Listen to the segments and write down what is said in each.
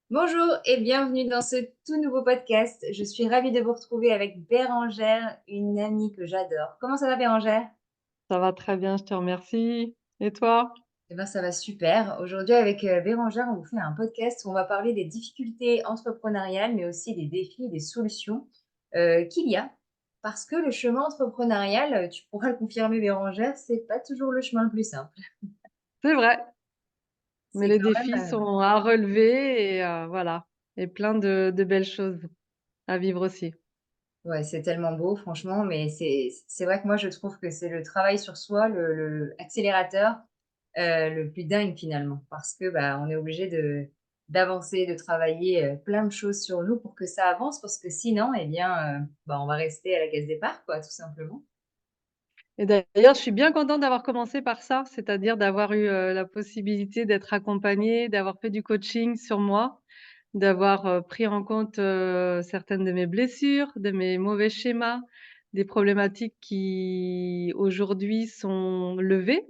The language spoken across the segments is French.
Bonjour et bienvenue dans ce tout nouveau podcast. Je suis ravie de vous retrouver avec Bérangère, une amie que j'adore. Comment ça va Bérangère? Ça va très bien, je te remercie. Et toi? Eh ben, ça va super. Aujourd'hui avec Bérangère, on vous fait un podcast où on va parler des difficultés entrepreneuriales, mais aussi des défis et des solutions qu'il y a. Parce que le chemin entrepreneurial, tu pourras le confirmer Bérangère, c'est pas toujours le chemin le plus simple. C'est vrai, mais C'est les quand défis même, sont à relever et voilà, et plein de belles choses à vivre aussi. ouais, c'est tellement beau franchement, mais c'est vrai que moi je trouve que c'est le travail sur soi, le accélérateur, le plus dingue finalement. Parce que, bah, on est obligé d'avancer, de travailler, plein de choses sur nous pour que ça avance, parce que sinon, eh bien, bah, on va rester à la case départ quoi, tout simplement. Et d'ailleurs, je suis bien contente d'avoir commencé par ça, c'est-à-dire d'avoir eu, la possibilité d'être accompagnée, d'avoir fait du coaching sur moi, d'avoir, pris en compte, certaines de mes blessures, de mes mauvais schémas, des problématiques qui aujourd'hui sont levées,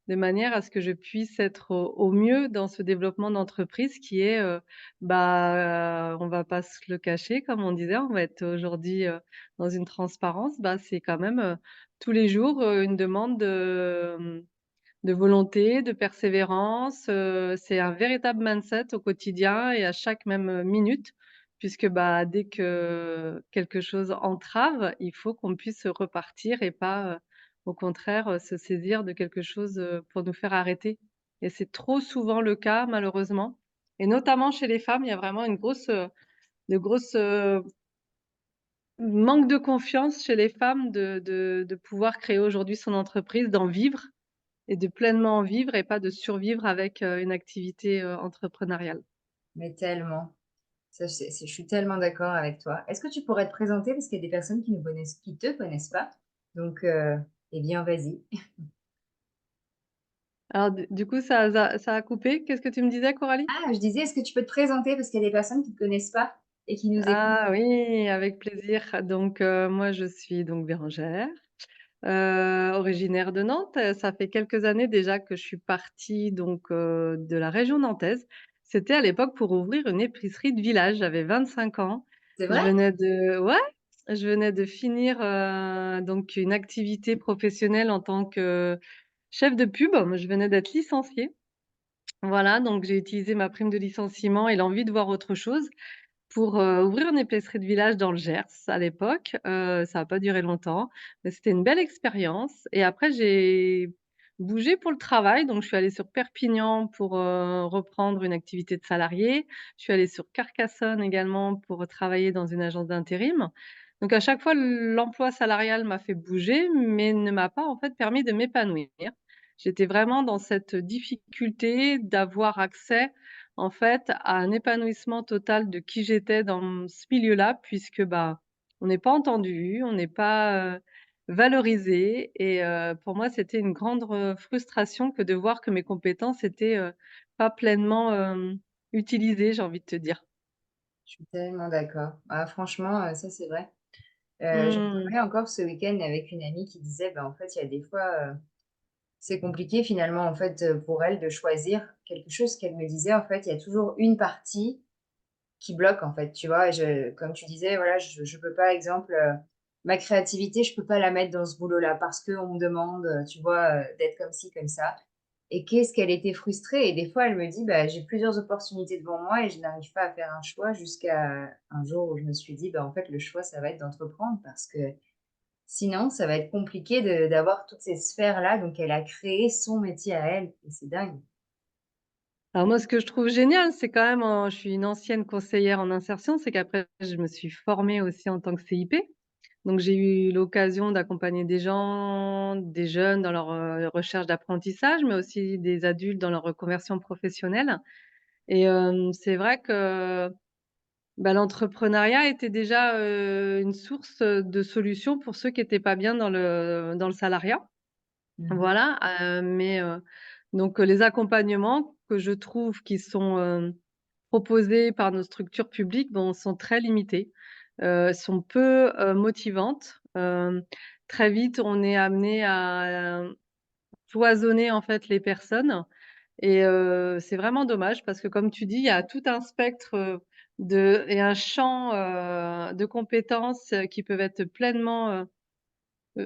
de manière à ce que je puisse être au mieux dans ce développement d'entreprise qui est, on va pas se le cacher comme on disait, on va être aujourd'hui, dans une transparence, c'est quand même, tous les jours, une demande de volonté, de persévérance, c'est un véritable mindset au quotidien et à chaque même, minute puisque, dès que quelque chose entrave, il faut qu'on puisse repartir et pas, au contraire, se saisir de quelque chose, pour nous faire arrêter et c'est trop souvent le cas malheureusement et notamment chez les femmes, il y a vraiment une grosse, de grosses, manque de confiance chez les femmes de pouvoir créer aujourd'hui son entreprise, d'en vivre et de pleinement en vivre et pas de survivre avec, une activité, entrepreneuriale. Mais tellement. Ça, je suis tellement d'accord avec toi. Est-ce que tu pourrais te présenter? Parce qu'il y a des personnes qui te connaissent pas. Donc, eh bien, vas-y. Alors du coup ça a coupé. Qu'est-ce que tu me disais Coralie? Ah, je disais, est-ce que tu peux te présenter? Parce qu'il y a des personnes qui ne te connaissent pas et qui nous écoutent. Ah oui, avec plaisir. Donc, moi je suis donc Bérangère, originaire de Nantes. Ça fait quelques années déjà que je suis partie donc, de la région nantaise. C'était à l'époque pour ouvrir une épicerie de village. J'avais 25 ans. C'est Je vrai? venais de ouais, je venais de finir, donc une activité professionnelle en tant que chef de pub. Je venais d'être licenciée. Voilà, donc j'ai utilisé ma prime de licenciement et l'envie de voir autre chose pour, ouvrir une épicerie de village dans le Gers à l'époque. Ça a pas duré longtemps, mais c'était une belle expérience et après j'ai bougé pour le travail, donc je suis allée sur Perpignan pour, reprendre une activité de salarié. Je suis allée sur Carcassonne également pour travailler dans une agence d'intérim. Donc à chaque fois, l'emploi salarial m'a fait bouger, mais ne m'a pas en fait permis de m'épanouir. J'étais vraiment dans cette difficulté d'avoir accès en fait, à un épanouissement total de qui j'étais dans ce milieu-là puisque, on n'est pas entendu, on n'est pas, valorisé et pour moi, c'était une grande frustration que de voir que mes compétences étaient, pas pleinement, utilisées, j'ai envie de te dire. Je suis tellement d'accord. Ah franchement, ça c'est vrai. J'en Mmh. parlais encore ce week-end avec une amie qui disait, bah, en fait, il y a des fois, c'est compliqué finalement, en fait, pour elle de choisir quelque chose qu'elle me disait, en fait, il y a toujours une partie qui bloque, en fait, tu vois? Et comme tu disais, voilà, je peux pas, exemple, ma créativité, je peux pas la mettre dans ce boulot-là parce qu'on me demande, tu vois, d'être comme ci, comme ça. Et qu'est-ce qu'elle était frustrée et des fois, elle me dit: «Bah, j'ai plusieurs opportunités devant moi et je n'arrive pas à faire un choix», jusqu'à un jour où je me suis dit: «Bah, en fait, le choix, ça va être d'entreprendre parce que sinon, ça va être compliqué d'avoir toutes ces sphères-là». Donc elle a créé son métier à elle et c'est dingue. Alors moi, ce que je trouve génial, c'est quand même, je suis une ancienne conseillère en insertion, c'est qu'après je me suis formée aussi en tant que CIP. Donc j'ai eu l'occasion d'accompagner des gens, des jeunes dans leur, recherche d'apprentissage, mais aussi des adultes dans leur reconversion professionnelle et c'est vrai que, l'entrepreneuriat était déjà, une source, de solutions pour ceux qui étaient pas bien dans le salariat. Mmh. Voilà, donc les accompagnements que je trouve qui sont, proposées par nos structures publiques, sont très limitées, sont peu, motivantes. Très vite, on est amené à cloisonner, en fait, les personnes et c'est vraiment dommage parce que comme tu dis, il y a tout un spectre, et un champ, de compétences, qui peuvent être pleinement,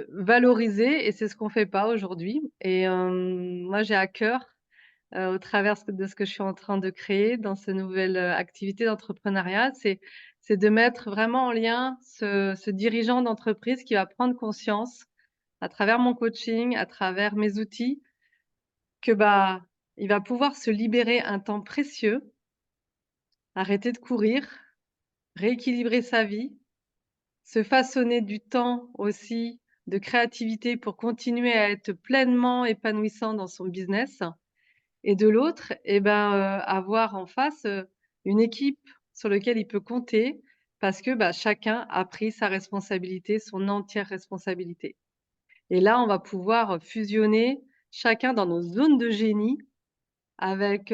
valorisés et c'est ce qu'on fait pas aujourd'hui et moi j'ai à cœur, au travers de ce que je suis en train de créer dans ces nouvelles, activités d'entrepreneuriat, c'est de mettre vraiment en lien ce dirigeant d'entreprise qui va prendre conscience, à travers mon coaching, à travers mes outils, que, bah, il va pouvoir se libérer un temps précieux, arrêter de courir, rééquilibrer sa vie, se façonner du temps aussi de créativité pour continuer à être pleinement épanouissant dans son business et de l'autre et ben, avoir en face, une équipe sur lequel il peut compter parce que, bah, chacun a pris sa responsabilité, son entière responsabilité et là, on va pouvoir fusionner chacun dans nos zones de génie avec,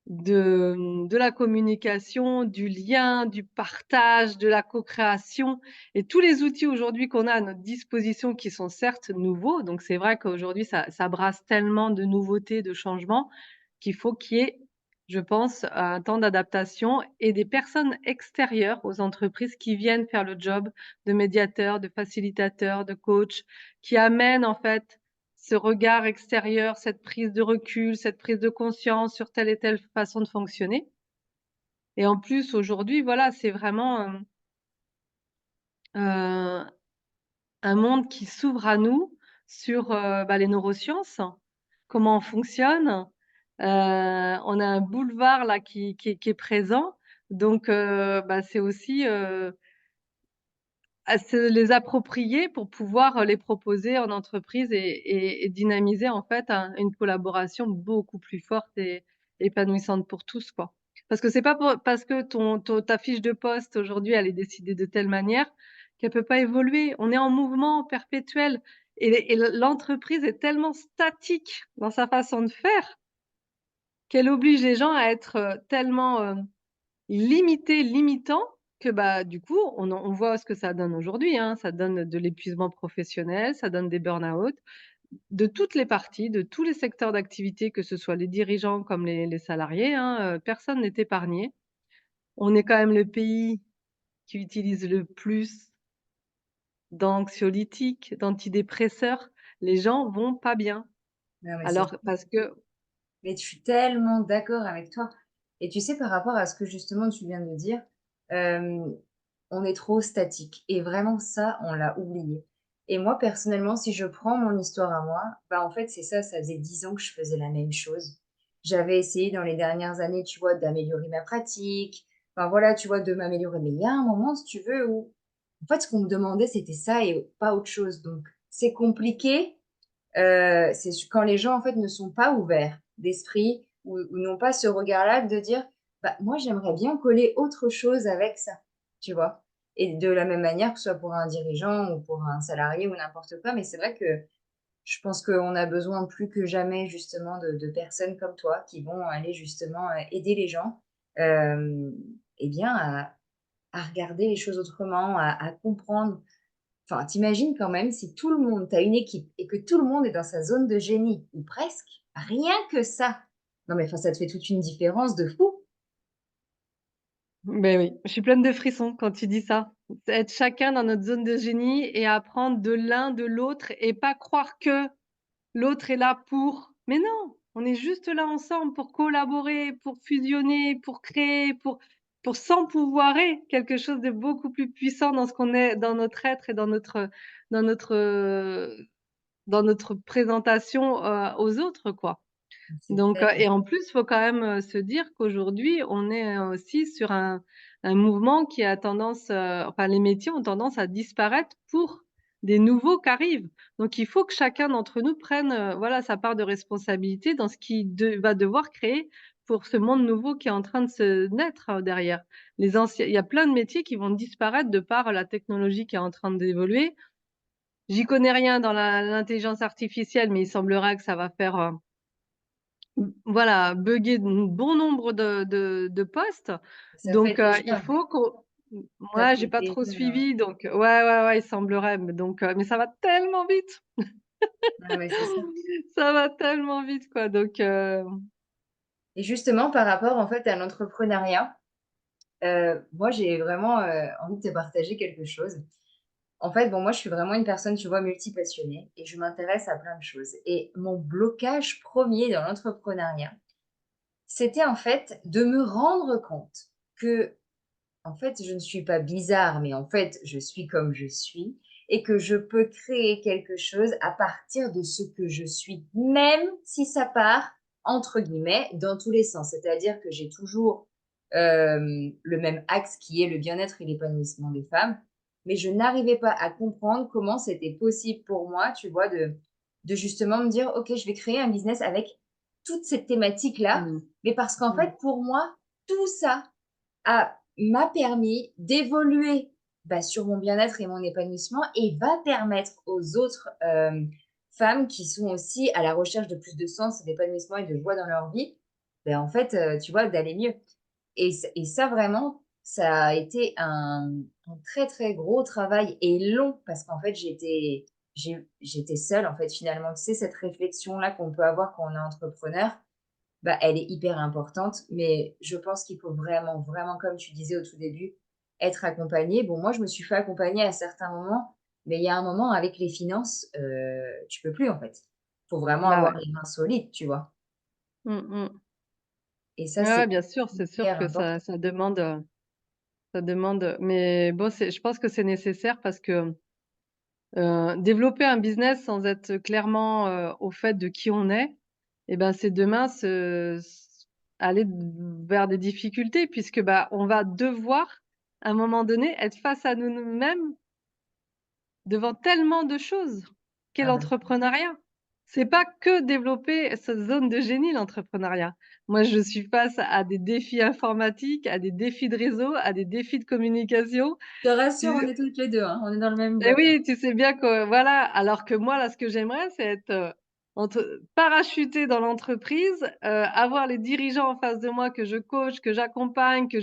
de la communication, du lien, du partage, de la co-création et tous les outils aujourd'hui qu'on a à notre disposition qui sont certes nouveaux, donc c'est vrai qu'aujourd'hui ça brasse tellement de nouveautés, de changements, qu'il faut qu'il y ait, je pense, un temps d'adaptation et des personnes extérieures aux entreprises qui viennent faire le job de médiateur, de facilitateur, de coach, qui amènent en fait ce regard extérieur, cette prise de recul, cette prise de conscience sur telle et telle façon de fonctionner et en plus aujourd'hui, voilà, c'est vraiment, heu, un monde qui s'ouvre à nous sur, bah, les neurosciences, comment on fonctionne. On a un boulevard là qui est présent donc bah, c'est aussi, à se les approprier pour pouvoir, les proposer en entreprise et dynamiser en fait une collaboration beaucoup plus forte et épanouissante pour tous, quoi. Parce que c'est pas parce que ta fiche de poste aujourd'hui, elle est décidée de telle manière qu'elle peut pas évoluer. On est en mouvement perpétuel et l'entreprise est tellement statique dans sa façon de faire qu'elle oblige les gens à être, tellement, limitant que, bah, du coup, on voit ce que ça donne aujourd'hui, hein. Ça donne de l'épuisement professionnel, ça donne des burn-out de toutes les parties, de tous les secteurs d'activité, que ce soit les dirigeants comme les salariés, hein, personne n'est épargné. On est quand même le pays qui utilise le plus d'anxiolytiques, d'antidépresseurs. Les gens vont pas bien. Non, mais c'est Alors parce que mais je suis tellement d'accord avec toi et tu sais, par rapport à ce que justement tu viens de dire, hem, on est trop statique et vraiment ça, on l'a oublié et moi, personnellement, si je prends mon histoire à moi, bah, en fait, c'est ça, ça faisait 10 ans que je faisais la même chose. J'avais essayé dans les dernières années, tu vois, d'améliorer ma pratique, enfin voilà, tu vois, de m'améliorer mais il y a un moment, si tu veux, où en fait, ce qu'on me demandait, c'était ça et pas autre chose donc c'est compliqué. C'est quand les gens, en fait, ne sont pas ouverts d'esprit ou n'ont pas ce regard-là de dire: «Bah, moi, j'aimerais bien coller autre chose avec ça», tu vois? Et de la même manière, que ce soit pour un dirigeant ou pour un salarié ou n'importe quoi, mais c'est vrai que je pense qu'on a besoin plus que jamais justement de personnes comme toi qui vont aller justement, aider les gens, hem et bien à regarder les choses autrement, à comprendre. Enfin, t'imagines quand même si tout le monde tu as une équipe et que tout le monde est dans sa zone de génie ou presque, rien que ça. Non mais enfin, ça te fait toute une différence de fou. beh, oui, je suis pleine de frissons quand tu dis ça. Être chacun dans notre zone de génie et apprendre de l'un, de l'autre et pas croire que l'autre est là pour mais non, on est juste là ensemble pour collaborer, pour fusionner, pour créer, pour s'empouvoirer quelque chose de beaucoup plus puissant dans ce qu'on est, dans notre être et dans notre, dans notre présentation, aux autres, quoi. C'est Donc clair. et en plus, il faut quand même, se dire qu'aujourd'hui, on est, aussi sur un mouvement qui a tendance, enfin les métiers ont tendance à disparaître pour des nouveaux qui arrivent. Donc il faut que chacun d'entre nous prenne, voilà, sa part de responsabilité dans ce qu'il va devoir créer pour ce monde nouveau qui est en train de se naître, derrière. Les anciens il y a plein de métiers qui vont disparaître de par la technologie qui est en train d'évoluer. J'y connais rien dans l'intelligence artificielle, mais il semblerait que ça va faire, voilà, bugger bon nombre de postes, Ça donc fait il déjà, faut qu'on ça moi, j'ai fait pas trop déjà, suivi, donc ouais, ouais, ouais, il semblerait, mais donc mais ça va tellement vite. Ah ouais, c'est ça. Ça va tellement vite, quoi, donc Et justement, par rapport, en fait, à l'entrepreneuriat, moi, j'ai vraiment, envie de te partager quelque chose. En fait, bon, moi, je suis vraiment une personne, tu vois, multipassionnée et je m'intéresse à plein de choses et mon blocage premier dans l'entrepreneuriat, c'était, en fait, de me rendre compte que, en fait, je ne suis pas bizarre, mais en fait, je suis comme je suis et que je peux créer quelque chose à partir de ce que je suis, même si ça part, entre guillemets, «dans tous les sens». C'est-à-dire que j'ai toujours, le même axe qui est le bien-être et l'épanouissement des femmes, mais je n'arrivais pas à comprendre comment c'était possible pour moi, tu vois, de justement me dire: «OK, je vais créer un business avec toute cette thématique-là», mmh, mais parce qu'en mmh. fait, pour moi, tout ça m'a permis d'évoluer, bah, sur mon bien-être et mon épanouissement et va permettre aux autres, femmes qui sont aussi à la recherche de plus de sens, d'épanouissement et de joie dans leur vie, ben en fait, tu vois, d'aller mieux et ça vraiment, ça a été un très, très gros travail et long parce qu'en fait, j'étais seule, en fait, finalement. Tu sais, cette réflexion-là qu'on peut avoir quand on est entrepreneur, bah, elle est hyper importante, mais je pense qu'il faut vraiment, vraiment, comme tu disais au tout début, être accompagné. Bon, moi, je me suis fait accompagner à certains moments, mais il y a un moment avec les finances, tu peux plus, en fait. Faut vraiment Bah, avoir ouais. les mains solides, tu vois? Mmh mh. Et ça, Ouais, c'est ouais, bien sûr, c'est sûr hyper que important. ça demande, mais bon, c'est je pense que c'est nécessaire parce que, développer un business sans être clairement, au fait de qui on est, et ben, c'est demain aller vers des difficultés puisque, bah, on va devoir, à un moment donné, être face à nous-mêmes devant tellement de choses qu'est Ah bah, l'entrepreneuriat. C'est pas que développer sa zone de génie, l'entrepreneuriat. Moi, je suis face à des défis informatiques, à des défis de réseau, à des défis de communication. je te rassure, on Tu est toutes les 2, hein, on est dans le même Et bateau. oui, tu sais bien que voilà, alors que moi, là, ce que j'aimerais, c'est être, parachutée dans l'entreprise, avoir les dirigeants en face de moi que je coach, que j'accompagne, que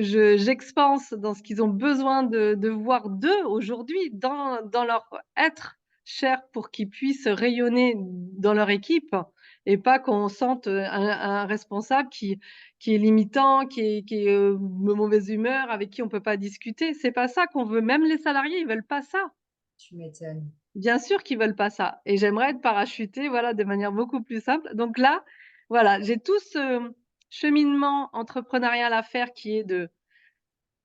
j'expanse dans ce qu'ils ont besoin de voir d'eux aujourd'hui, dans leur être cher pour qu'ils puissent rayonner dans leur équipe et pas qu'on sente, un responsable qui est limitant, qui est, de mauvaise humeur, avec qui on peut pas discuter. C'est pas ça qu'on veut. Même les salariés, ils veulent pas ça. Tu m'étonnes. Bien sûr qu'ils veulent pas ça et j'aimerais être parachutée, voilà, de manière beaucoup plus simple. Donc là, voilà, j'ai tout ce cheminement entrepreneurial à faire qui est de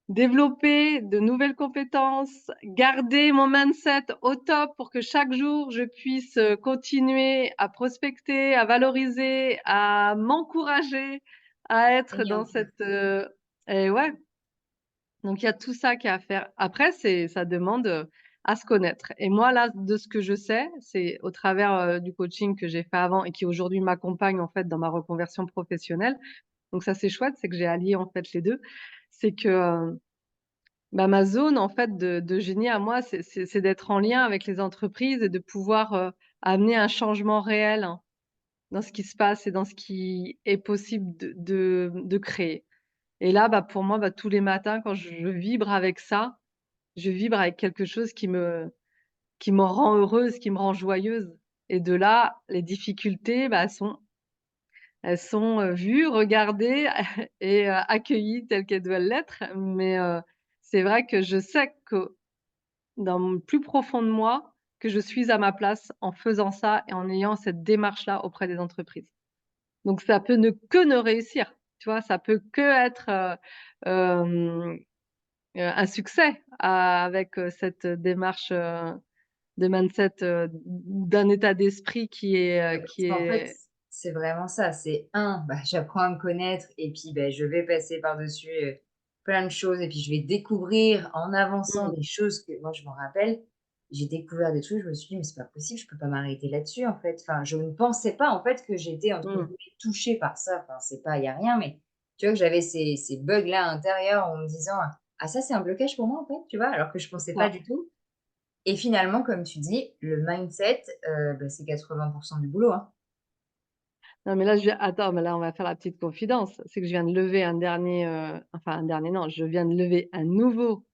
développer de nouvelles compétences, garder mon mindset au top pour que chaque jour je puisse, continuer à prospecter, à valoriser, à m'encourager, à être dans Génial. cette, et ouais, donc il y a tout ça qui est à faire. Après ça demande, à se connaître et moi là, de ce que je sais, c'est au travers, du coaching que j'ai fait avant et qui aujourd'hui m'accompagne en fait dans ma reconversion professionnelle. Donc ça c'est chouette, c'est que j'ai allié en fait les 2. C'est que, bah, ma zone en fait de génie à moi, c'est d'être en lien avec les entreprises et de pouvoir, amener un changement réel, hein, dans ce qui se passe et dans ce qui est possible de créer. Et là, bah, pour moi, bah, tous les matins quand je vibre avec ça, je vibre avec quelque chose qui me rend heureuse, qui me rend joyeuse et de là, les difficultés, bah, elles sont, vues, regardées et accueillies telles qu'elles doivent l'être. Mais c'est vrai que je sais que dans le plus profond de moi, que je suis à ma place en faisant ça et en ayant cette démarche-là auprès des entreprises. Donc ça peut ne que ne réussir, tu vois? Ça peut que être, un succès avec, cette démarche, de mindset, d'un état d'esprit Parce qui qu'en fait, est c'est vraiment ça, c'est un, bah, j'apprends à me connaître et puis, beh, je vais passer par-dessus, plein de choses et puis je vais découvrir en avançant mmh, des choses que moi je m'en rappelle. J'ai découvert des trucs, je me suis dit: «Mais c'est pas possible, je peux pas m'arrêter là-dessus, en fait». Enfin, je ne pensais pas, en fait, que j'étais entre mmh, guillemets «touchée» par ça. Enfin, c'est pas il y a rien, mais tu vois que j'avais ces bugs-là à l'intérieur en me disant: «Ah ça, c'est un blocage pour moi, en fait», tu vois? Alors que je pensais pas ça. du tout et finalement, comme tu dis, le mindset, bah, c'est 80 du boulot, hein. Non, mais là, attends, mais là, on va faire la petite confidence. C'est que je viens de lever un dernier, enfin un dernier non, je viens de lever un nouveau,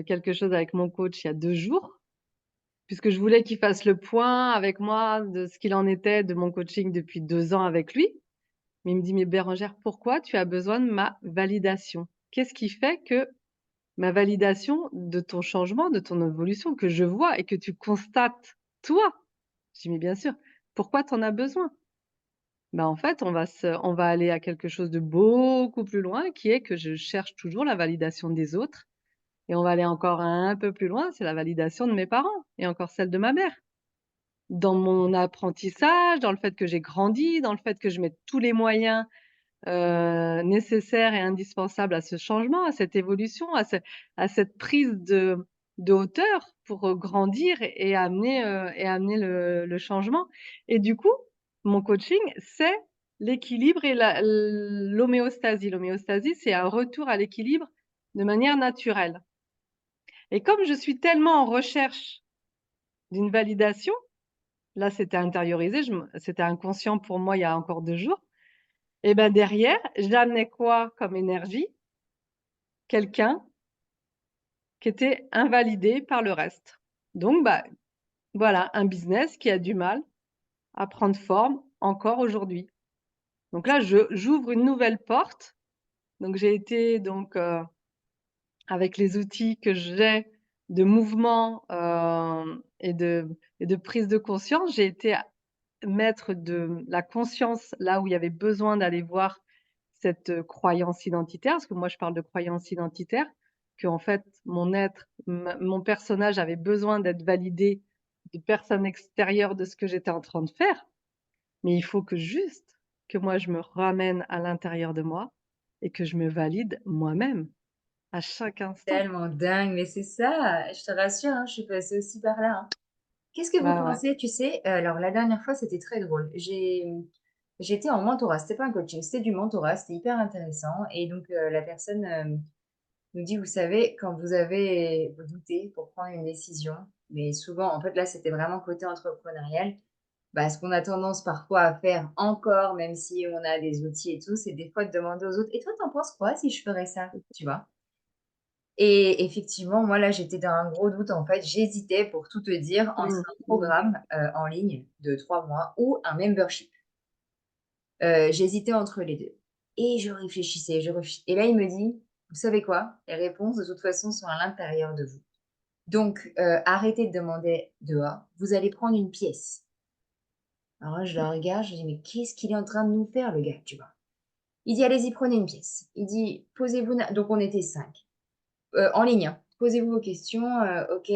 quelque chose avec mon coach il y a 2 jours puisque je voulais qu'il fasse le point avec moi de ce qu'il en était de mon coaching depuis 2 ans avec lui. Mais il me dit: «Mais Bérengère, pourquoi tu as besoin de ma validation? Qu'est-ce qui fait que ma validation de ton changement, de ton évolution que je vois et que tu constates toi?» Je dis: «Mais bien sûr, pourquoi tu en as besoin?» Bah, en fait, on va aller à quelque chose de beaucoup plus loin qui est que je cherche toujours la validation des autres et on va aller encore un peu plus loin, c'est la validation de mes parents et encore celle de ma mère. Dans mon apprentissage, dans le fait que j'ai grandi, dans le fait que je mette tous les moyens nécessaire et indispensable à ce changement, à cette évolution, à cette prise de hauteur pour, grandir et amener le changement et du coup, mon coaching, c'est l'équilibre et l'homéostasie. L'homéostasie, c'est un retour à l'équilibre de manière naturelle et comme je suis tellement en recherche d'une validation, là, c'était intériorisé, c'était inconscient pour moi il y a encore 2 jours et ben, derrière, j'amenais quoi comme énergie? Quelqu'un qui était invalidé par le reste. Donc bah, voilà, un business qui a du mal à prendre forme encore aujourd'hui. Donc là, je j'ouvre une nouvelle porte. Donc j'ai été donc, avec les outils que j'ai de mouvement, et de prise de conscience, j'ai été mettre de la conscience là où il y avait besoin d'aller voir cette, croyance identitaire, parce que moi je parle de croyance identitaire, qu'en fait mon être, mon personnage avait besoin d'être validé de personnes extérieures de ce que j'étais en train de faire. Mais il faut que juste que moi je me ramène à l'intérieur de moi et que je me valide moi-même à chaque instant. Tellement dingue, mais c'est ça, je te rassure, hein, je suis passée aussi par là, hein. Qu'est-ce que vous Bah ouais. pensez? Tu sais, alors la dernière fois, c'était très drôle. J'étais en mentorat, c'était pas un coaching, c'était du mentorat, c'était hyper intéressant et donc la personne, nous dit: «Vous savez, quand vous doutez pour prendre une décision», mais souvent, en fait, là, c'était vraiment côté entrepreneurial, bah, ce qu'on a tendance parfois à faire encore, même si on a des outils et tout, c'est des fois de demander aux autres: «Et toi, t'en penses quoi si je ferais ça?» Tu vois? Et effectivement, moi, là, j'étais dans un gros doute, en fait. J'hésitais, pour tout te dire, entre Mmh, un mmh. programme, en ligne de 3 mois ou un membership. J'hésitais entre les 2 et je réfléchissais, je réfléchi et là, il me dit: «Vous savez quoi? Les réponses, de toute façon, sont à l'intérieur de vous. Donc arrêtez de demander dehors, vous allez prendre une pièce». Alors là, je le regarde, je dis: «Mais qu'est-ce qu'il est en train de nous faire, le gars?» Tu vois? Il dit: «Allez-y, prenez une pièce». Il dit: «Posez-vous» donc on était 5. En ligne, hein. Posez-vous vos questions, OK.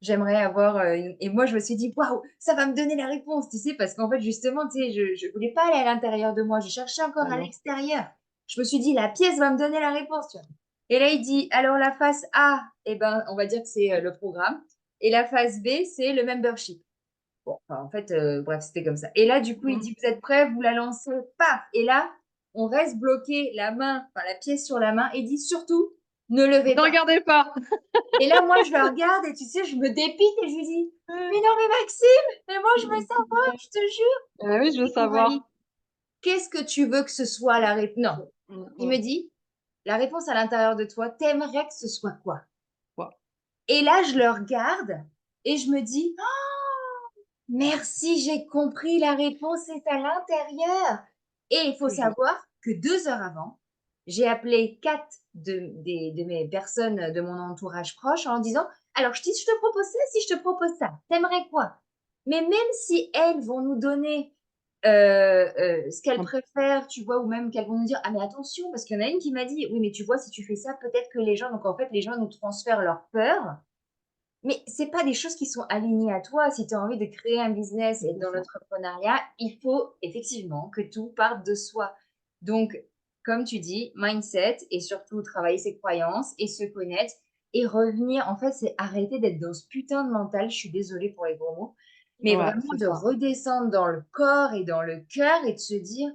J'aimerais avoir, une et moi je me suis dit: «Waouh, ça va me donner la réponse», tu sais? Parce qu'en fait justement, tu sais, je voulais pas aller à l'intérieur de moi, je cherchais encore Bah à non. l'extérieur. Je me suis dit: «La pièce va me donner la réponse», tu vois? Et là il dit: «Alors la phase A et ben, on va dire que c'est, le programme et la phase B, c'est le membership». Bon, enfin en fait, bref, c'était comme ça et là du coup il Mmh. dit: «Vous êtes prêts? Vous la lancez?» Paf et là, on reste bloqué, la main, enfin la pièce sur la main et dit: «Surtout, ne levez Ne pas». regardez pas! Et là, moi, je le regarde et tu sais, je me dépite et je lui dis: «Mais non, mais Maxime, mais moi, je veux savoir, je te jure». Ah oui, je veux Et Coralie, savoir. qu'est-ce que tu veux que ce soit la réponse non, Mmh il mh. me dit: «La réponse à l'intérieur de toi, t'aimerais que ce soit quoi?» Quoi? Et là, je le regarde et je me dis: «Oh, merci, j'ai compris, la réponse est à l'intérieur». Et il faut Tout juste. savoir que 2 heures avant, j'ai appelé 4 de mes personnes de mon entourage proche en disant: «Alors si je te propose ça, si je te propose ça, t'aimerais quoi?» Mais même si elles vont nous donner, ce qu'elles Un préfèrent, tu vois? Ou même qu'elles vont nous dire: «Ah mais attention», parce qu'il y en a une qui m'a dit: «Oui, mais tu vois, si tu fais ça, peut-être que les gens» donc en fait, les gens nous transfèrent leur peur mais c'est pas des choses qui sont alignées à toi. Si tu as envie de créer un business et c'est dans ça. l'entrepreneuriat, il faut effectivement que tout parte de soi. Donc, comme tu dis, mindset et surtout travailler ses croyances et se connaître et revenir. En fait, c'est arrêter d'être dans ce putain de mental. Je suis désolée pour les gros mots, mais Ouais, vraiment c'est de ça. redescendre dans le corps et dans le cœur et de se dire,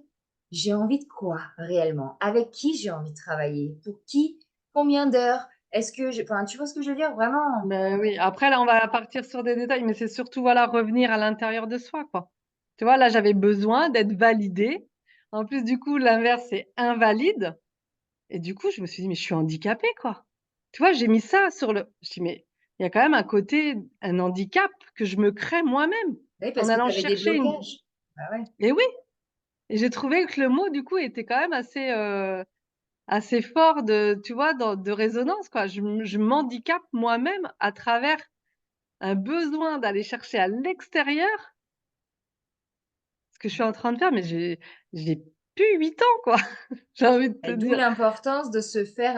j'ai envie de quoi réellement? Avec qui j'ai envie de travailler? Pour qui? Combien d'heures? Est-ce que enfin, tu vois ce que je veux dire? Vraiment. Ben oui, après là, on va partir sur des détails, mais c'est surtout, voilà, revenir à l'intérieur de soi, quoi. Tu vois, là, j'avais besoin d'être validée. En plus, du coup, l'inverse, c'est invalide et du coup, je me suis dit: «Mais je suis handicapée, quoi». Tu vois, j'ai mis ça sur le je dis: «Mais il y a quand même un côté, un handicap que je me crée moi-même Oui, en parce que allant tu avais des chercher une blocages. Bah ouais. et oui, et j'ai trouvé que le mot du coup était quand même assez, assez fort de tu vois, de résonance quoi. Je m'handicape moi-même à travers un besoin d'aller chercher à l'extérieur ce que je suis en train de faire, mais j'ai plus 8 ans quoi, j'ai envie de te Et d'où dire. l'importance de se faire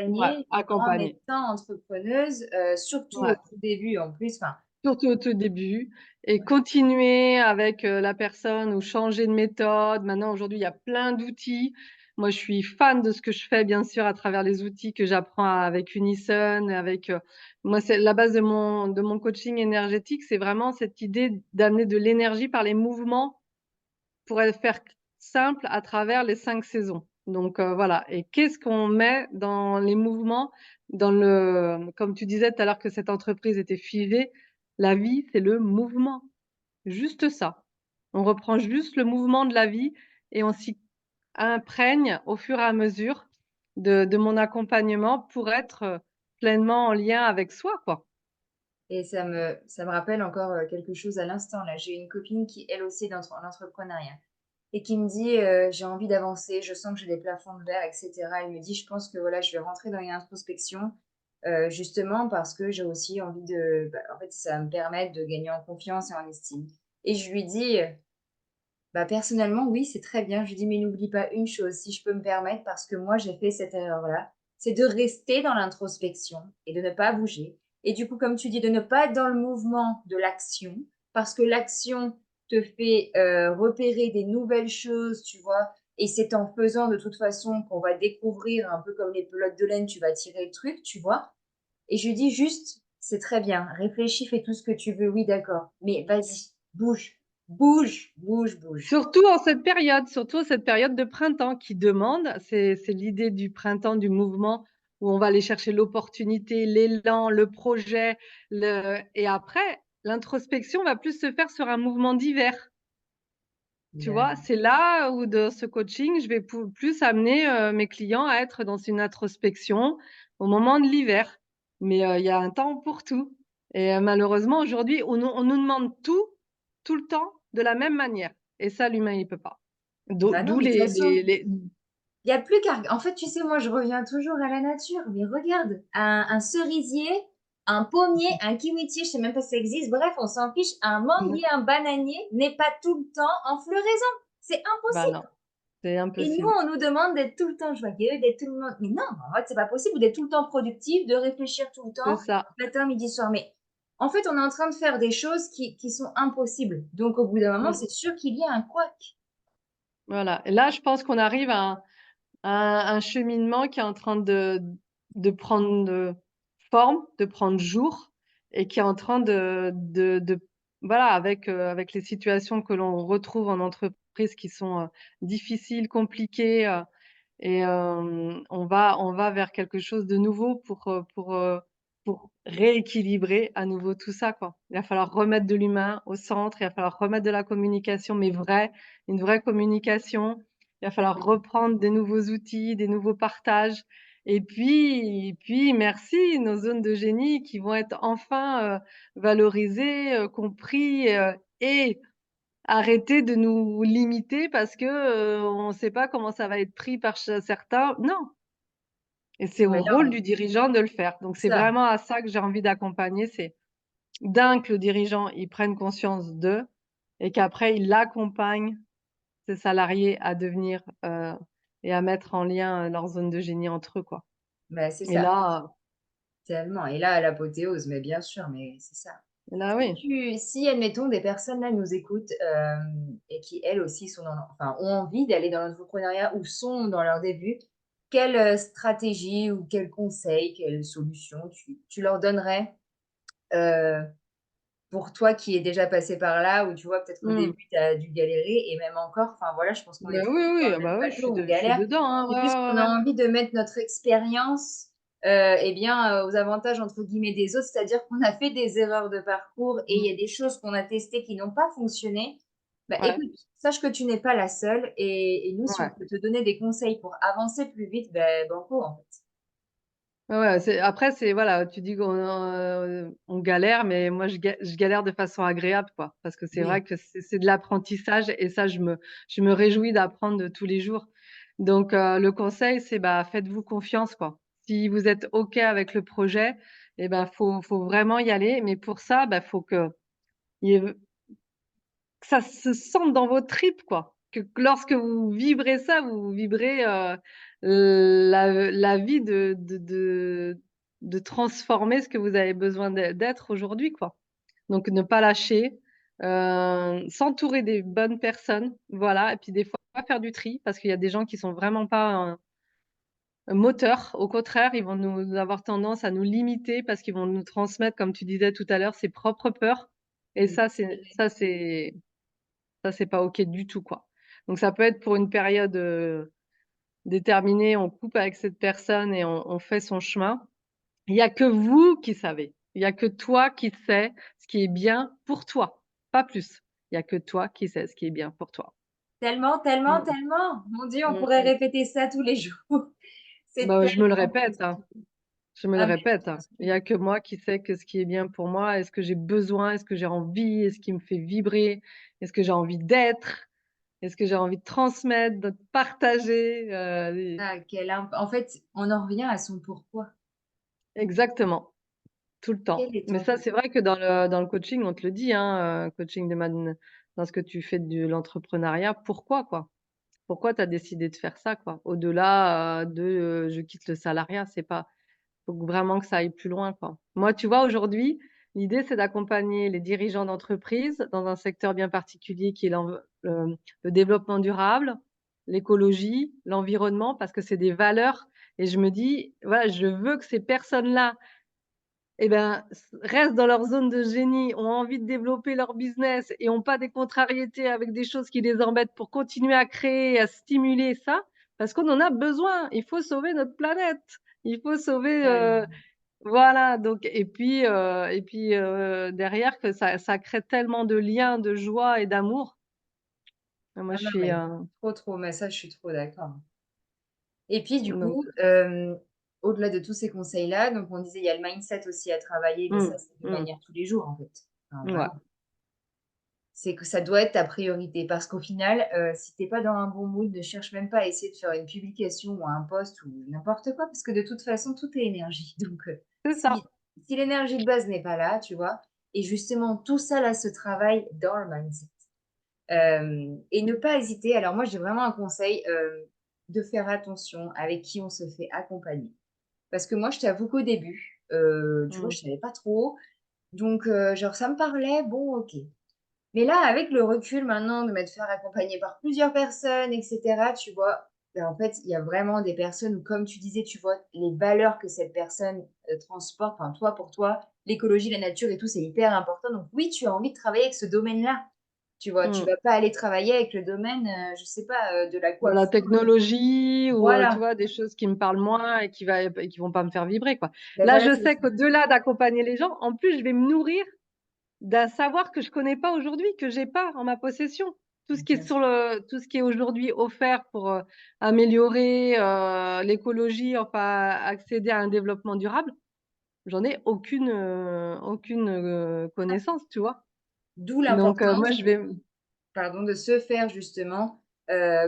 Ouais, accompagner en accompagner. étant entrepreneuse, surtout au Ouais. tout début en plus, enfin, Surtout au tout début et ouais. continuer avec, la personne ou changer de méthode. Maintenant, aujourd'hui, il y a plein d'outils. Moi, je suis fan de ce que je fais, bien sûr, à travers les outils que j'apprends avec Unison, avec, moi, c'est la base de mon coaching énergétique, c'est vraiment cette idée d'amener de l'énergie par les mouvements pour faire simple à travers les 5 saisons. Donc, voilà et qu'est-ce qu'on met dans les mouvements, dans le comme tu disais tout à l'heure que cette entreprise était figée, la vie, c'est le mouvement, juste ça. On reprend juste le mouvement de la vie et on s'y imprègne au fur et à mesure de mon accompagnement pour être, pleinement en lien avec soi, quoi. Et ça me rappelle encore, quelque chose à l'instant là. J'ai une copine qui elle aussi est en entrepreneuriat et qui me dit, «J'ai envie d'avancer, je sens que j'ai des plafonds de verre et cetera». Elle me dit: «Je pense que voilà, je vais rentrer dans une introspection, justement parce que j'ai aussi envie de bah, en fait, ça va me permettre de gagner en confiance et en estime». Et je lui dis, «Bah, personnellement, oui, c'est très bien». Je lui dis: «Mais n'oublie pas une chose, si je peux me permettre, parce que moi j'ai fait cette erreur-là, c'est de rester dans l'introspection et de ne pas bouger et du coup, comme tu dis, de ne pas être dans le mouvement de l'action, parce que l'action te fait, repérer des nouvelles choses, tu vois? Et c'est en faisant de toute façon qu'on va découvrir un peu comme les pelotes de laine, tu vas tirer le truc, tu vois?» Et je lui dis juste: «C'est très bien, réfléchis, fais tout ce que tu veux, oui d'accord, mais vas-y, bouge, bouge, bouge, bouge». Surtout cette période de printemps qui demande c'est l'idée du printemps, du mouvement où on va aller chercher l'opportunité, l'élan, le projet, le et après l'introspection va plus se faire sur un mouvement d'hiver. Tu vois? D'accord. C'est là où de ce coaching, je vais plus amener, mes clients à être dans une introspection au moment de l'hiver. Mais, il y a un temps pour tout et malheureusement aujourd'hui on nous demande tout, tout le temps, de la même manière et ça l'humain il peut pas. Bah, non, D'où mais de toute façon, les il y a plus qu'à en fait, tu sais, moi, je reviens toujours à la nature, mais regarde, un cerisier, un pommier, un kiwitier, je sais même pas si ça existe, bref, on s'en fiche, un manguier, un bananier n'est pas tout le temps en floraison. C'est bah, impossible. non, c'est Et nous, impossible. on nous demande d'être tout le temps joyeux, d'être tout le monde mais non, en fait, c'est pas possible ou d'être tout le temps productif, de réfléchir tout le C'est temps, ça. matin, midi, soir. Mais en fait, on est en train de faire des choses qui sont impossibles. Donc au bout d'un moment, Mmh, c'est sûr qu'il y a un couac. voilà et là je pense qu'on arrive un cheminement qui est en train de prendre, forme, de prendre jour et qui est en train de voilà, avec les situations que l'on retrouve en entreprise qui sont, difficiles, compliquées, et on va vers quelque chose de nouveau pour rééquilibrer à nouveau tout ça, quoi. Il va falloir remettre de l'humain au centre, il va falloir remettre de la communication, mais vraie, une vraie communication. Il va falloir reprendre des nouveaux outils, des nouveaux partages et puis merci nos zones de génie qui vont être enfin, valorisées, compris, et arrêter de nous limiter parce que, on ne sait pas comment ça va être pris par certains. Non et c'est au Ouais, rôle non, du dirigeant de le faire. Donc c'est ça. vraiment à ça que j'ai envie d'accompagner, c'est que le dirigeant, il prenne conscience d'eux et qu'après il accompagne ses salariés à devenir, et à mettre en lien, leur zone de génie entre eux, quoi Bah, c'est et ça, là tellement et là, à l'apothéose, mais bien sûr, mais c'est ça. oui. Si admettons des personnes là nous écoutent, et qui elles aussi sont enfin ont envie d'aller dans l'entrepreneuriat ou sont dans leur début, quelle, stratégie ou quel conseil, quelle solution tu leur donnerais, heu, pour toi qui es déjà passé par là, où tu vois peut-être au Mmh. début tu as dû galérer et même encore, enfin voilà, je pense qu'on est Bah, tous oui, dans oui, ah le même bah, oui, bateau, on je suis galère. dedans, hein, C'est ouais, plus ouais, qu'on ouais, a ouais. envie de mettre notre expérience, et bien, «aux avantages» entre guillemets des autres, c'est-à-dire qu'on a fait des erreurs de parcours et il y Mmh. a des choses qu'on a testées qui n'ont pas fonctionné. Bah, Ouais, écoute, sache que tu n'es pas la seule et nous, si on ouais. peut te donner des conseils pour avancer plus vite, beh, banco, en fait. Ouais, ouais, après c'est voilà, tu dis on galère, mais moi je galère de façon agréable, quoi. Parce que c'est Oui, vrai que c'est de l'apprentissage et ça je me réjouis d'apprendre de tous les jours. Donc le conseil c'est, bah, faites-vous confiance, quoi. Si vous êtes OK avec le projet et ben, faut vraiment y aller, mais pour ça, bah, faut qu'il y ait que ça se sente dans vos tripes, quoi. Que lorsque vous vibrez ça, vous vibrez, la vie de transformer ce que vous avez besoin d'être aujourd'hui, quoi. Donc ne pas lâcher, s'entourer des bonnes personnes, voilà et puis des fois faire du tri parce qu'il y a des gens qui sont vraiment pas, moteurs. Au contraire, ils vont nous avoir tendance à nous limiter parce qu'ils vont nous transmettre, comme tu disais tout à l'heure, ses propres peurs et oui, ça, c'est pas OK du tout, quoi. Donc ça peut être pour une période, déterminée, on coupe avec cette personne et on fait son chemin. Il y a que vous qui savez. Il y a que toi qui sais ce qui est bien pour toi, pas plus. Il y a que toi qui sais ce qui est bien pour toi. tellement, tellement, Mmh. tellement! Mon Dieu, on Mmh pourrait mh. répéter ça tous les jours. C'est Bah, je me le tellement répète, hein, précieux. je me le Ah mais répète, bien hein. Il y a sûr. que moi qui sais que ce qui est bien pour moi. Est-ce que j'ai besoin? Est-ce que j'ai envie? Est-ce qui me fait vibrer? Est-ce que j'ai envie d'être? Est-ce que j'ai envie de transmettre, de partager? Ah, quel imp en fait, on en revient à son pourquoi. Exactement, tout le temps. Quel est Mais ton ça, pourquoi? c'est vrai que dans le coaching, on te le dit, hein, coaching de man dans ce que tu fais de l'entrepreneuriat, pourquoi, quoi? Pourquoi tu as décidé de faire ça, quoi? Au-delà, je quitte le salariat, c'est pas faut vraiment que ça aille plus loin, quoi. Moi, tu vois, aujourd'hui, l'idée, c'est d'accompagner les dirigeants d'entreprise dans un secteur bien particulier qui est le développement durable, l'écologie, l'environnement, parce que c'est des valeurs et je me dis: «Voilà, je veux que ces personnes-là et ben, restent dans leur zone de génie, ont envie de développer leur business et ont pas des contrariétés avec des choses qui les embêtent pour continuer à créer, à stimuler ça, parce qu'on en a besoin. Il faut sauver notre planète. Il faut sauver, Tellement. voilà donc derrière que ça crée tellement de liens, de joie et d'amour. Moi Ah je non, suis, mais trop, trop, mais ça, je suis trop d'accord. Et puis du donc coup, au-delà de tous ces conseils-là, donc on disait il y a le mindset aussi à travailler, mais ça, mmh, c'est de mmh, manière tous les jours, en fait. Enfin, ouais, vraiment. C'est que ça doit être ta priorité parce qu'au final, si tu es pas dans un bon mood, ne cherche même pas à essayer de faire une publication ou un post ou n'importe quoi parce que de toute façon, tout est énergie. Donc, c'est ça. si l'énergie de base n'est pas là, tu vois? Et justement, tout ça là se travaille dans le mindset. Et ne pas hésiter alors moi, j'ai vraiment un conseil, de faire attention avec qui on se fait accompagner. Parce que moi, je t'avoue qu'au début, tu vois, Mmh, je savais pas trop. Donc, genre ça me parlait, bon OK. Mais là, avec le recul maintenant de m'être faire accompagner par plusieurs personnes et cetera, tu vois? En fait, il y a vraiment des personnes où, comme tu disais, tu vois, les valeurs que cette personne, transporte, enfin, toi, pour toi, l'écologie, la nature et tout, c'est hyper important. Donc oui, tu as envie de travailler avec ce domaine-là, tu vois? Tu mmh. vas pas aller travailler avec le domaine, je sais pas, de la De la coiffure. technologie ou, tu Voilà, vois, des choses qui me parlent moins et qui vont pas me faire vibrer, quoi. ben Là, voilà, je c'est sais ça. qu'au-delà d'accompagner les gens, en plus, je vais me nourrir d'un savoir que je connais pas aujourd'hui, que j'ai pas en ma possession. Bien sûr. Tout ce qui est aujourd'hui offert pour, améliorer, l'écologie, enfin accéder à un développement durable, j'en ai aucune, connaissance, tu vois? D'où Donc, moi l'importance, je vais pardon, de se faire justement,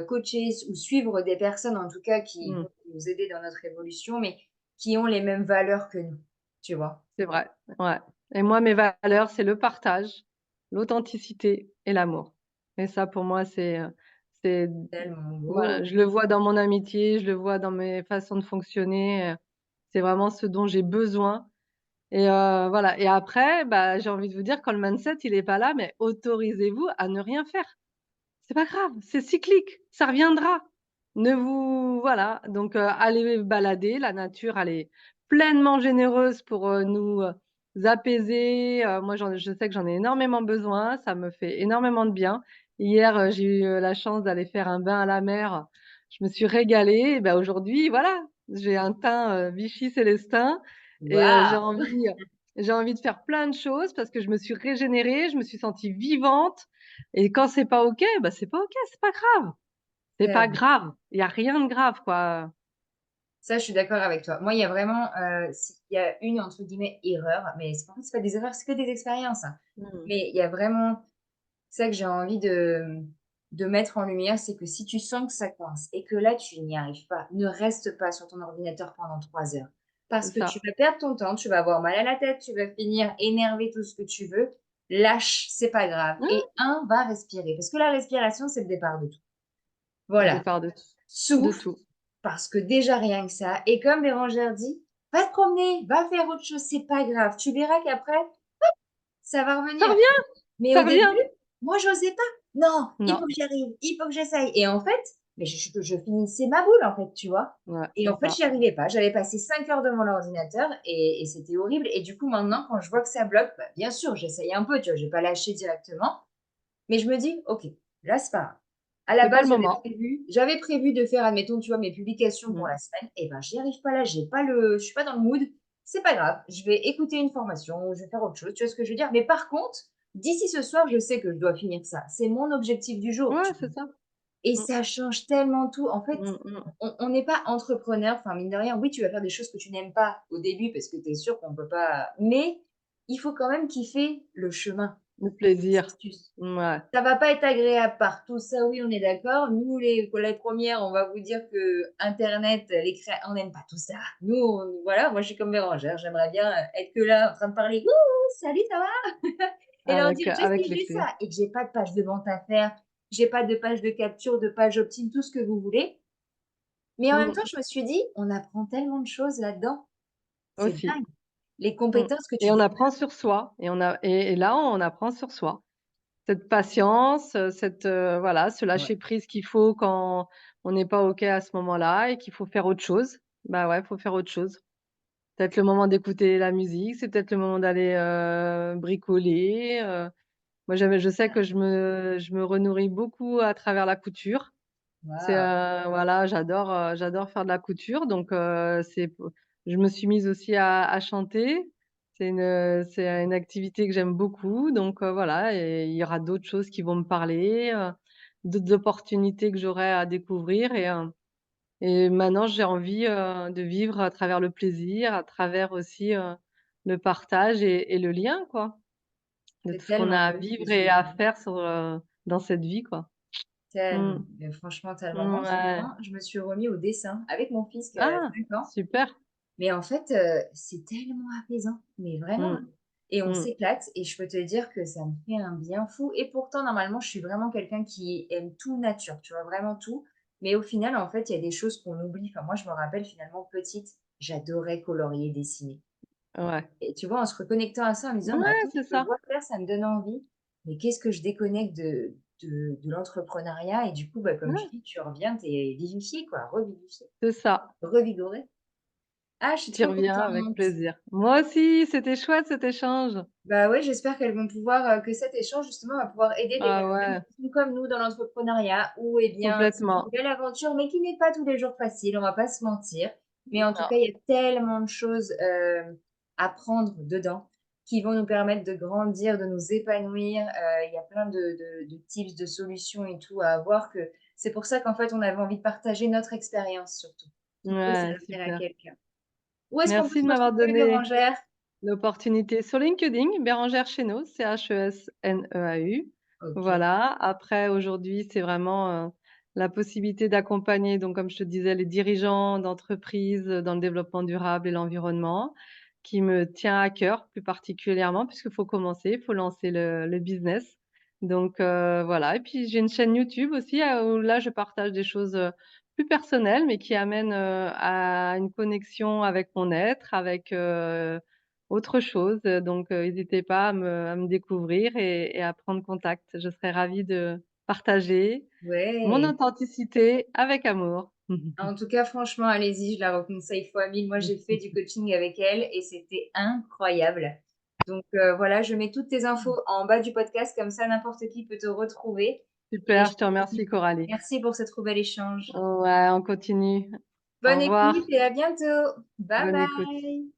coacher ou suivre des personnes en tout cas qui mmh, vont nous aider dans notre évolution, mais qui ont les mêmes valeurs que nous, tu vois? c'est vrai, ouais et moi mes valeurs, c'est le partage, l'authenticité et l'amour et ça pour moi c'est Tellement beau. voilà, je le vois dans mon amitié, je le vois dans mes façons de fonctionner, c'est vraiment ce dont j'ai besoin et voilà et après, bah, j'ai envie de vous dire quand le mindset il est pas là, mais autorisez-vous à ne rien faire. C'est pas grave, c'est cyclique, ça reviendra. Ne vous voilà, donc allez balader, la nature elle est pleinement généreuse pour, nous, apaiser, moi je sais que j'en ai énormément besoin, ça me fait énormément de bien. Hier, j'ai eu, la chance d'aller faire un bain à la mer, je me suis régalée et bah, aujourd'hui voilà, j'ai un teint, Vichy Célestin et Waouh! j'ai envie de faire plein de choses parce que je me suis régénérée, je me suis sentie vivante et quand c'est pas OK, bah, c'est pas OK, c'est pas grave. C'est pas Tellement. grave. Il y a rien de grave, quoi. Ça, je suis d'accord avec toi. Moi, il y a vraiment, s'il y a une, entre guillemets, «erreur», mais c'est en fait, c'est pas des erreurs, c'est que des expériences, hein. Mmh. Mais il y a vraiment ça que j'ai envie de mettre en lumière, c'est que si tu sens que ça coince et que là, tu n'y arrives pas, ne reste pas sur ton ordinateur pendant 3 heures. C'est Parce que tu ça. vas perdre ton temps, tu vas avoir mal à la tête, tu vas finir énervé, tout ce que tu veux. Lâche, c'est pas grave Mmh, et va respirer parce que la respiration, c'est le départ de tout. le Voilà, départ de souffle tout. parce que déjà rien que ça et comme Bérangère dit: «Va te promener, va faire autre chose, c'est pas grave, tu verras qu'après, ça va Ça revenir». revient, Mais ça au début, revient! moi, j'osais pas. Non, il faut Non, que j'y arrive, il faut que j'essaye et en fait, mais je finissais ma boule, en fait, tu vois? ouais, Et c'est en fait, ça. j'y arrivais pas. J'avais passé 5 heures devant l'ordinateur et c'était horrible et du coup, maintenant, quand je vois que ça bloque, bah, bien sûr, j'essaye un peu, tu vois? Je vais pas lâcher directement, mais je me dis: «OK, là, c'est pas grave». À la C'est pas base, le moment. j'avais prévu de faire, admettons, tu vois, mes publications pour Mmh. la semaine et ben, j'y arrive pas là, j'ai pas le je suis pas dans le mood. C'est pas grave, je vais écouter une formation, je vais faire autre chose, tu vois ce que je veux dire? Mais par contre, d'ici ce soir, je sais que je dois finir ça. C'est mon objectif du jour, Ouais, tu vois? c'est ça. Et Mmh. ça change tellement tout. En fait, Mmh mh. on n'est pas entrepreneur, enfin, mine de rien, oui, tu vas faire des choses que tu n'aimes pas au début parce que tu es sûr qu'on peut pas mais il faut quand même kiffer le chemin, Le le plaisir. processus. Mouais. Ça va pas être agréable partout, ça oui, on est d'accord. Nous les 1res, on va vous dire qu'internet, les créa on n'aime pas tout ça. Nous, on voilà, moi je suis comme Bérangère, j'aimerais bien, être que là en train de parler: «Coucou, salut, ça va?» et leur dire: Avec «J'essaie les juste clés. ça» et que j'ai pas de page de vente à faire, j'ai pas de page de capture, de page opt-in, tout ce que vous voulez. Mais en même temps, Mmh. je me suis dit: «On apprend tellement de choses là-dedans, c'est Aussi. dingue, les Mmh compétences que et tu on développes». apprend sur soi et là, on apprend sur soi. Cette patience, cette, voilà, ce Ouais, lâcher prise qu'il faut quand on n'est pas OK à ce moment-là et qu'il faut faire autre chose. Bah, ouais, faut faire autre chose. Peut-être le moment d'écouter la musique, c'est peut-être le moment d'aller, bricoler, moi, je sais que je me renourris beaucoup à travers la couture. C'est, waouh, voilà, j'adore faire de la couture donc c'est p je me suis mise aussi à chanter. C'est une activité que j'aime beaucoup donc voilà et il y aura d'autres choses qui vont me parler, d'autres opportunités que j'aurai à découvrir et maintenant j'ai envie, de vivre à travers le plaisir, à travers aussi, le partage et le lien, quoi, de c'est tout ce qu'on tellement a à beau ce que vivre tu et à dis. faire dans cette vie, quoi. Mmh. Tellement, mais franchement tellement. Moi, en ce Ouais. moment, je me suis remis au dessin avec mon fils qui a Ah! 5 ans, Super. mais en fait, c'est tellement apaisant, mais vraiment, Mmh. hein et on Mmh. s'éclate et je peux te dire que ça me fait un bien fou et pourtant, normalement, je suis vraiment quelqu'un qui aime tout nature, tu vois? Vraiment tout, mais au final, en fait, il y a des choses qu'on oublie. Enfin, moi, je me rappelle finalement petite, j'adorais colorier, dessiner Ouais. et tu vois, en se reconnectant à ça, en me disant: «Mais Ouais, attends, c'est je me ça, vois faire, ça me donne envie, mais qu'est-ce que je déconnecte de l'entrepreneuriat?» et du coup, bah, comme tu ouais, dis, tu reviens, tu es vivifié quoi, revivifié, c'est ça. revigoré. Ah, je suis Tu trop reviens avec contente. plaisir. Moi aussi, c'était chouette cet échange. Bah, ouais, j'espère qu'elles vont pouvoir, que cet échange justement va pouvoir aider les Ah personnes ouais, qui sont comme nous dans l'entrepreneuriat ou eh bien, c'est une complètement. belle aventure, mais qui n'est pas tous les jours facile, on va pas se mentir. Mais en tout Non, cas, il y a tellement de choses, à prendre dedans, qui vont nous permettre de grandir, de nous épanouir. Il y a plein de tips, de solutions et tout à avoir que c'est pour ça qu'en fait, on avait envie de partager notre expérience surtout, qui peut ouais, servir à super. quelqu'un. Où est-ce qu'on peut Merci de te m'avoir retrouver, donné Bérangère? l'opportunité sur LinkedIn, Bérangère Chesneau, Chesneau. OK. Voilà. Après aujourd'hui, c'est vraiment, la possibilité d'accompagner donc comme je te disais, les dirigeants d'entreprises, dans le développement durable et l'environnement, qui me tient à cœur plus particulièrement puisqu'il faut commencer, il faut lancer le business. Donc voilà et puis j'ai une chaîne YouTube aussi, où là je partage des choses, plus personnelles mais qui amènent, à une connexion avec mon être, avec, autre chose, donc hésitez pas à me découvrir et à prendre contact. Je serais ravie de partager mon Ouais. authenticité avec amour. En tout cas, franchement, allez-y, je la reconseille fois 1000. Moi, j'ai fait du coaching avec elle et c'était incroyable. Donc, voilà, je mets toutes tes infos en bas du podcast, comme ça n'importe qui peut te retrouver et Super, je je te te remercie dis Coralie. merci pour ce trop bel échange. Ouais, on continue. Au Bonne écoute revoir, et à bientôt. Bye bonne écoute. bye.